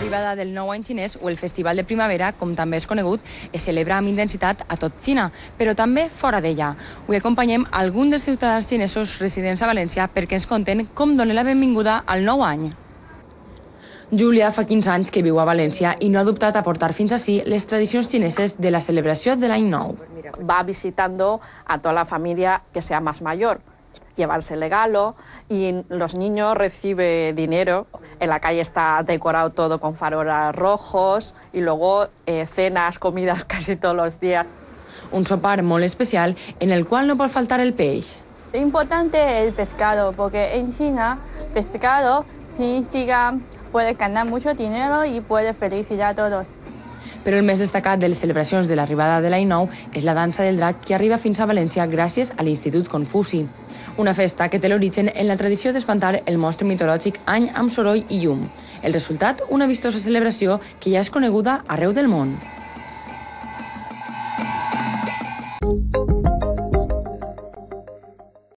L'arribada del nou any xinès o el Festival de Primavera, com també és conegut, es celebra amb intensitat a tot Xina, però també fora d'ella. Avui acompanyem alguns dels ciutadans xinesos residents a València perquè ens conten com donen la benvinguda al nou any. Júlia fa 15 anys que viu a València i no ha dubtat a portar fins ací les tradicions xineses de la celebració de l'any nou. Va visitando a toda la familia que sea más mayor, llevarse el regalo y los niños reciben dinero. En la calle está decorado todo con farolas rojos y luego cenas, comidas casi todos los días. Un sopar molt especial en el qual no pot faltar el peix. Es importante el pescado porque en China pescado significa puedes ganar mucho dinero y puedes felicitar a todos. Però el més destacat de les celebracions de l'arribada de l'any nou és la dansa del drac que arriba fins a València gràcies a l'Institut Confuci. Una festa que té l'origen en la tradició d'espantar el monstre mitològic any amb soroll i llum. El resultat, una vistosa celebració que ja és coneguda arreu del món.